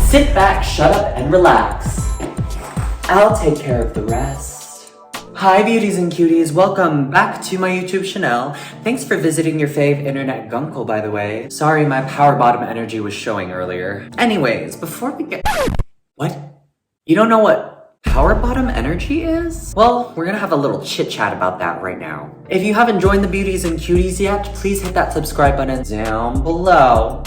Sit back, shut up, and relax. I'll take care of the rest. Hi beauties and cuties, welcome back to my YouTube channel. Thanks for visiting your fave internet guncle, by the way. Sorry my power bottom energy was showing earlier. Anyways, before we get... What? You don't know what power bottom energy is? Well, we're gonna have a little chit chat about that right now. If you haven't joined the beauties and cuties yet, please hit that subscribe button down below.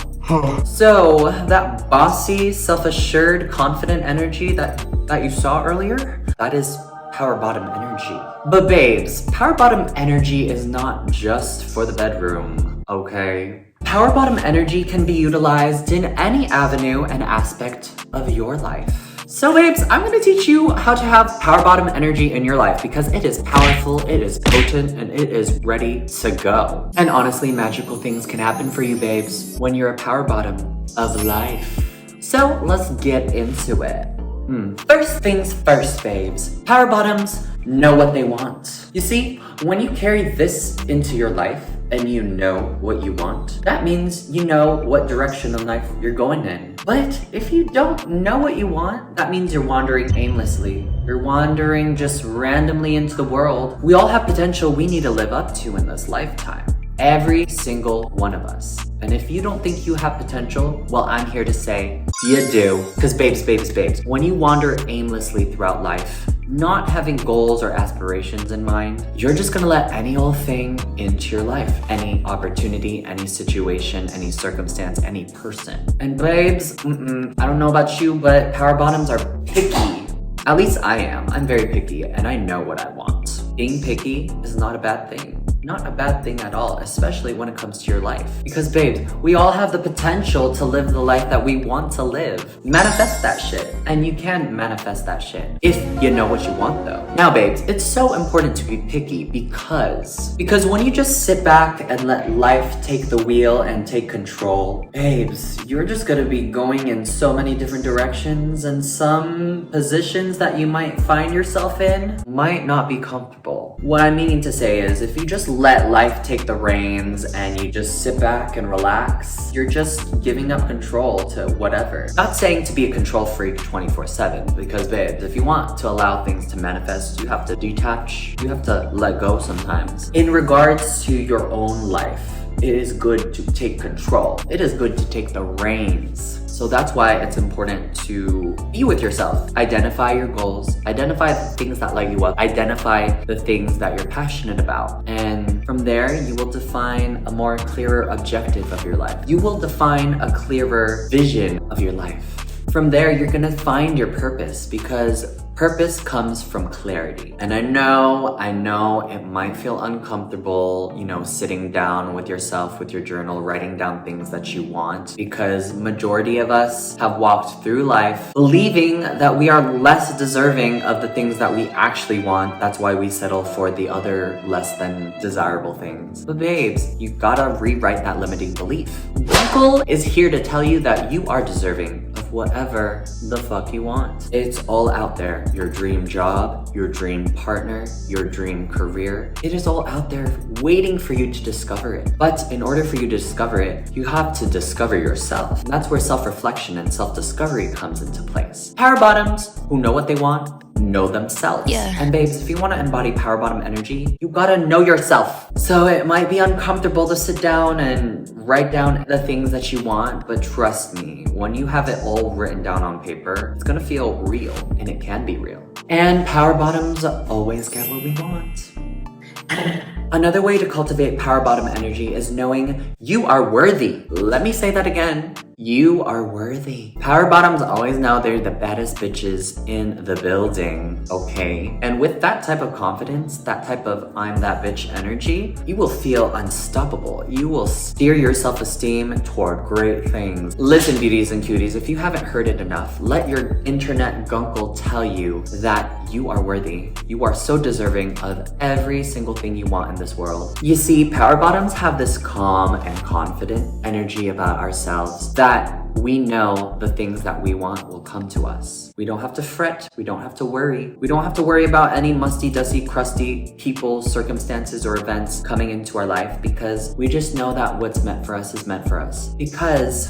So, that bossy, self-assured, confident energy that you saw earlier, that is power bottom energy. But babes, power bottom energy is not just for the bedroom, okay? Power bottom energy can be utilized in any avenue and aspect of your life. So babes, I'm gonna teach you how to have power bottom energy in your life because it is powerful, it is potent, and it is ready to go. And honestly, magical things can happen for you babes when you're a power bottom of life. So let's get into it. First things first, babes. Power bottoms know what they want. You see, when you carry this into your life and you know what you want, that means you know what direction in life you're going in. But if you don't know what you want, that means you're wandering aimlessly. You're wandering just randomly into the world. We all have potential we need to live up to in this lifetime. Every single one of us. And if you don't think you have potential, well, I'm here to say you do. Because babes, when you wander aimlessly throughout life, not having goals or aspirations in mind, you're just gonna let any old thing into your life. Any opportunity, any situation, any circumstance, any person. And babes, I don't know about you, but power bottoms are picky. At least I am. I'm very picky and I know what I want. Being picky is not a bad thing. Not a bad thing at all, especially when it comes to your life. Because babes, we all have the potential to live the life that we want to live. Manifest that shit. And you can manifest that shit if you know what you want though. Now babes, it's so important to be picky because when you just sit back and let life take the wheel and take control, babes, you're just gonna be going in so many different directions and some positions that you might find yourself in might not be comfortable. What I'm meaning to say is if you just let life take the reins and you just sit back and relax, you're just giving up control to whatever. Not saying to be a control freak 24/7 because babes, if you want to allow things to manifest, you have to detach, you have to let go sometimes. In regards to your own life, it is good to take control. It is good to take the reins. So that's why it's important to be with yourself. Identify your goals, identify the things that light you up, identify the things that you're passionate about. And from there, you will define a more clearer objective of your life. You will define a clearer vision of your life. From there, you're gonna find your purpose because purpose comes from clarity. And I know it might feel uncomfortable, sitting down with yourself, with your journal, writing down things that you want, because majority of us have walked through life believing that we are less deserving of the things that we actually want. That's why we settle for the other less than desirable things. But babes, you gotta rewrite that limiting belief. Guncle is here to tell you that you are deserving of whatever the fuck you want. It's all out there. Your dream job, your dream partner, your dream career. It is all out there waiting for you to discover it. But in order for you to discover it, you have to discover yourself. And that's where self-reflection and self-discovery comes into place. Power bottoms who know what they want, know themselves. Yeah. And babes, if you want to embody power bottom energy, you gotta know yourself. So it might be uncomfortable to sit down and write down the things that you want, but trust me, when you have it all written down on paper, it's gonna feel real, and it can be real. And power bottoms always get what we want. Another way to cultivate power bottom energy is knowing you are worthy. Let me say that again. You are worthy. Power bottoms always know they're the baddest bitches in the building, okay? And with that type of confidence, that type of I'm that bitch energy, you will feel unstoppable. You will steer your self-esteem toward great things. Listen, beauties and cuties, if you haven't heard it enough, let your internet guncle tell you that you are worthy. You are so deserving of every single thing you want in this world. You see, power bottoms have this calm and confident energy about ourselves that we know the things that we want will come to us. We don't have to fret. We don't have to worry. We don't have to worry about any musty, dusty, crusty people, circumstances, or events coming into our life because we just know that what's meant for us is meant for us. Because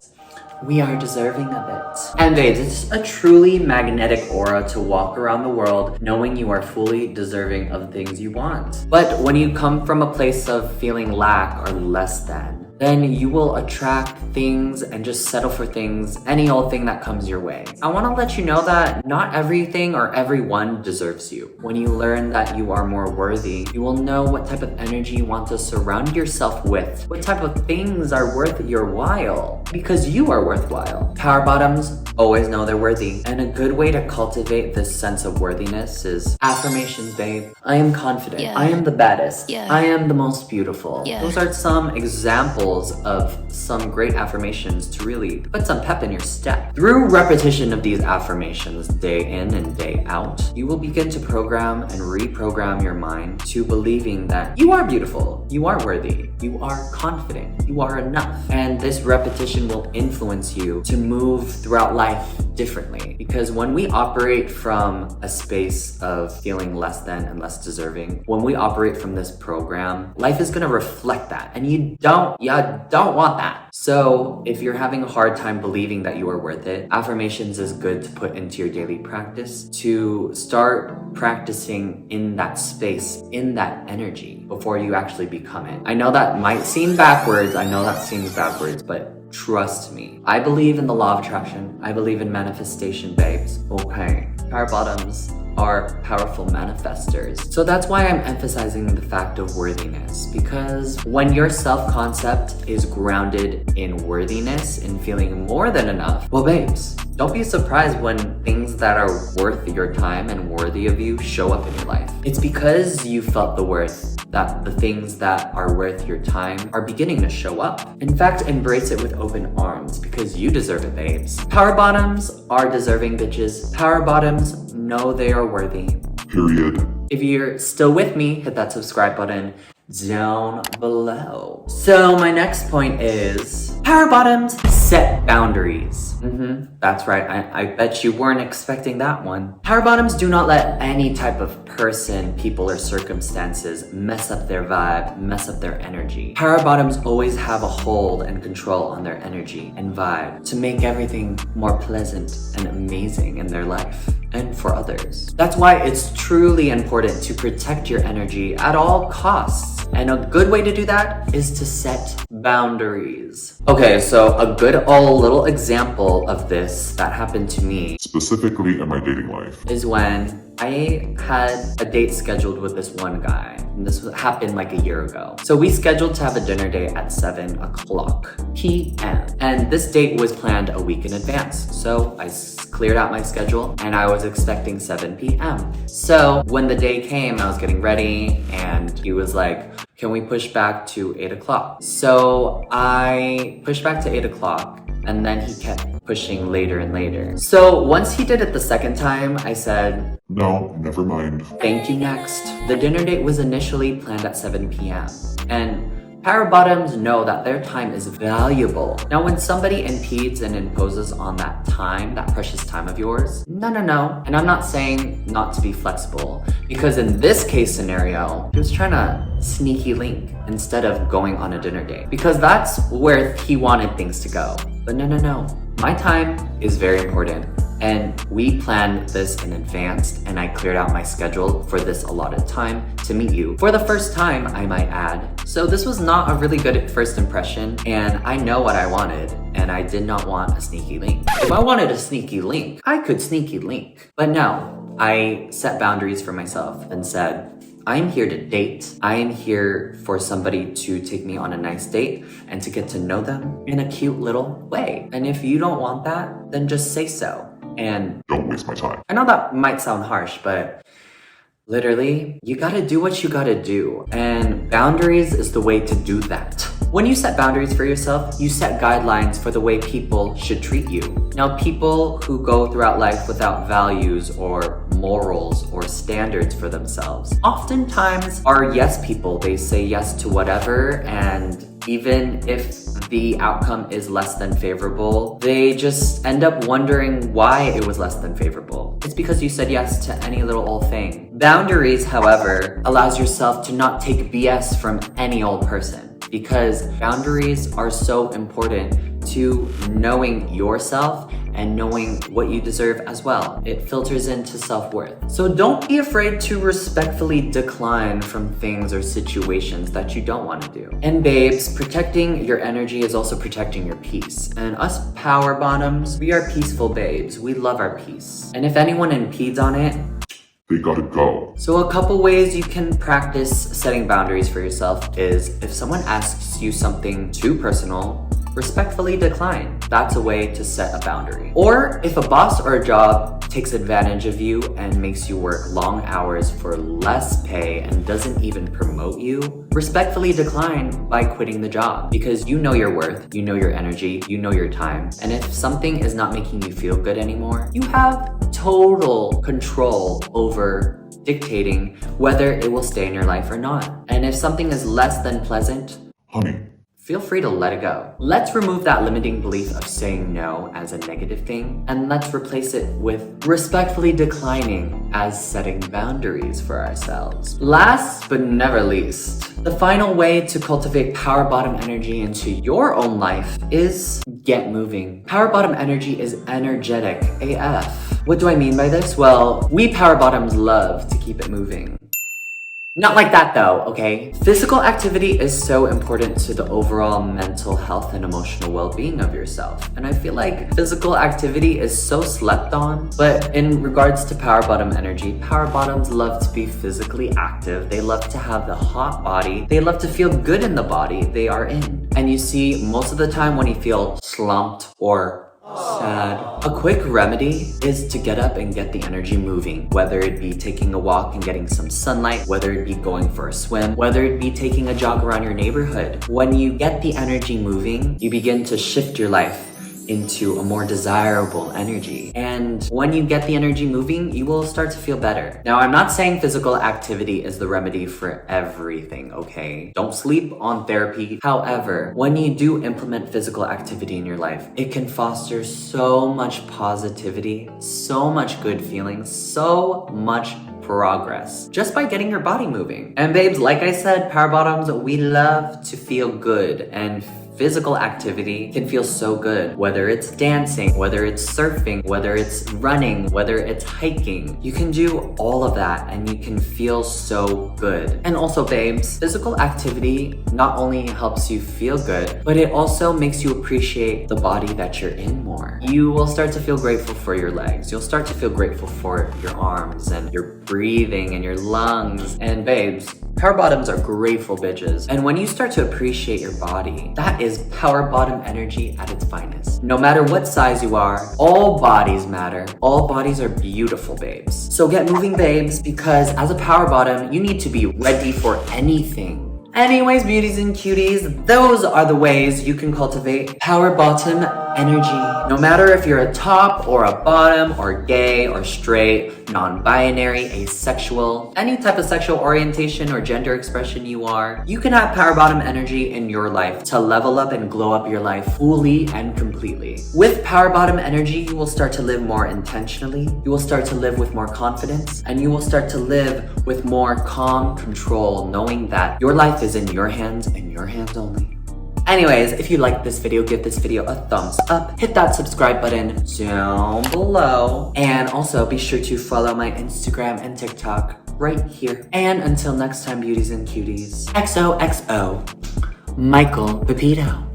we are deserving of it. And babes, it's a truly magnetic aura to walk around the world knowing you are fully deserving of things you want. But when you come from a place of feeling lack or less than, then you will attract things and just settle for things, any old thing that comes your way. I want to let you know that not everything or everyone deserves you. When you learn that you are more worthy, you will know what type of energy you want to surround yourself with, what type of things are worth your while, because you are worthwhile. Power bottoms always know they're worthy, and a good way to cultivate this sense of worthiness is affirmations, babe. I am confident. Yeah. I am the baddest. Yeah. I am the most beautiful. Yeah. Those are some examples of some great affirmations to really put some pep in your step. Through repetition of these affirmations day in and day out, you will begin to program and reprogram your mind to believing that you are beautiful, you are worthy, you are confident, you are enough. And this repetition will influence you to move throughout life differently. Because when we operate from a space of feeling less than and less deserving, when we operate from this program, life is gonna reflect that. And you don't want that. So if you're having a hard time believing that you are worth it, affirmations is good to put into your daily practice to start practicing in that space, in that energy before you actually become it. I know that might seem backwards. But trust me. I believe in the law of attraction. I believe in manifestation, babes. Okay. Power bottoms are powerful manifestors. So that's why I'm emphasizing the fact of worthiness, because when your self-concept is grounded in worthiness and feeling more than enough, well, babes, don't be surprised when things that are worth your time and worthy of you show up in your life. It's because you felt the worth that the things that are worth your time are beginning to show up. In fact, embrace it with open arms because you deserve it, babes. Power bottoms are deserving bitches. Power bottoms know they are worthy. Period. If you're still with me, hit that subscribe button down below. So my next point is power bottoms set boundaries. That's right. I bet you weren't expecting that one. Power bottoms do not let any type of person, people, or circumstances mess up their vibe, mess up their energy. Power bottoms always have a hold and control on their energy and vibe to make everything more pleasant and amazing in their life and for others. That's why it's truly important to protect your energy at all costs. And a good way to do that is to set boundaries. Okay, so a good old little example of this that happened to me Specifically in my dating life. is when I had a date scheduled with this one guy. And this happened like a year ago. So we scheduled to have a dinner date at 7 o'clock p.m. And this date was planned a week in advance. So I cleared out my schedule and I was expecting 7 p.m. So when the day came, I was getting ready and he was like, can we push back to 8 o'clock? So I pushed back to 8 o'clock and then he kept pushing later and later. So once he did it the second time, I said, No, never mind. thank you, next. The dinner date was initially planned at 7 p.m. And power bottoms know that their time is valuable. Now, when somebody impedes and imposes on that time, that precious time of yours, no. And I'm not saying not to be flexible, because in this case scenario, he was trying to sneaky link instead of going on a dinner date, because that's where he wanted things to go. But no. My time is very important. And we planned this in advance, and I cleared out my schedule for this allotted time to meet you. For the first time, I might add. So this was not a really good first impression, and I know what I wanted, and I did not want a sneaky link. If I wanted a sneaky link, I could sneaky link. But no, I set boundaries for myself and said, I'm here to date. I am here for somebody to take me on a nice date and to get to know them in a cute little way. And if you don't want that, then just say so. And Don't waste my time. I know that might sound harsh, but literally, you gotta do what you gotta do. And boundaries is the way to do that. When you set boundaries for yourself, you set guidelines for the way people should treat you. Now, people who go throughout life without values or morals or standards for themselves oftentimes are yes people. They say yes to whatever, and even if the outcome is less than favorable, they just end up wondering why it was less than favorable. It's because you said yes to any little old thing. Boundaries, however, allows yourself to not take BS from any old person, because boundaries are so important to knowing yourself and knowing what you deserve as well. It filters into self-worth. So don't be afraid to respectfully decline from things or situations that you don't want to do. And babes, protecting your energy is also protecting your peace. And us power bottoms, we are peaceful babes. We love our peace. And if anyone impedes on it, They gotta go. so a couple ways you can practice setting boundaries for yourself is if someone asks you something too personal, respectfully decline. That's a way to set a boundary. Or if a boss or a job takes advantage of you and makes you work long hours for less pay and doesn't even promote you, respectfully decline by quitting the job because you know your worth, you know your energy, you know your time. And if something is not making you feel good anymore, you have total control over dictating whether it will stay in your life or not. And if something is less than pleasant, Honey, feel free to let it go. Let's remove that limiting belief of saying no as a negative thing, and let's replace it with respectfully declining as setting boundaries for ourselves. Last but never least, the final way to cultivate power bottom energy into your own life is get moving. Power bottom energy is energetic AF. What do I mean by this? Well, we power bottoms love to keep it moving. Not like that though, okay? Physical activity is so important to the overall mental health and emotional well-being of yourself. And I feel like physical activity is so slept on. But in regards to power bottom energy, power bottoms love to be physically active. They love to have the hot body. They love to feel good in the body they are in. And you see, most of the time when you feel slumped or sad, a quick remedy is to get up and get the energy moving. Whether it be taking a walk and getting some sunlight, whether it be going for a swim, whether it be taking a jog around your neighborhood. When you get the energy moving, you begin to shift your life into a more desirable energy. And when you get the energy moving, you will start to feel better. Now, I'm not saying physical activity is the remedy for everything, okay? Don't sleep on therapy. However, when you do implement physical activity in your life, it can foster so much positivity, so much good feelings, so much progress just by getting your body moving. And babes, like I said, power bottoms, we love to feel good, and physical activity can feel so good. Whether it's dancing, whether it's surfing, whether it's running, whether it's hiking, you can do all of that and you can feel so good. And also babes, physical activity not only helps you feel good, but it also makes you appreciate the body that you're in more. You will start to feel grateful for your legs. You'll start to feel grateful for your arms and your breathing and your lungs. And babes, power bottoms are grateful bitches. And when you start to appreciate your body, that is power bottom energy at its finest. No matter what size you are, all bodies matter. All bodies are beautiful, babes. So get moving, babes, because as a power bottom, you need to be ready for anything. Anyways, beauties and cuties, those are the ways you can cultivate power bottom energy. No matter if you're a top or a bottom or gay or straight, non-binary, asexual, any type of sexual orientation or gender expression you are, you can have power bottom energy in your life to level up and glow up your life fully and completely. With power bottom energy, you will start to live more intentionally, you will start to live with more confidence, and you will start to live with more calm control, knowing that your life is in your hands and your hands only. Anyways, if you liked this video, give this video a thumbs up, hit that subscribe button down below, and also be sure to follow my Instagram and TikTok right here. And until next time, beauties and cuties, XOXO, Michael Pepito.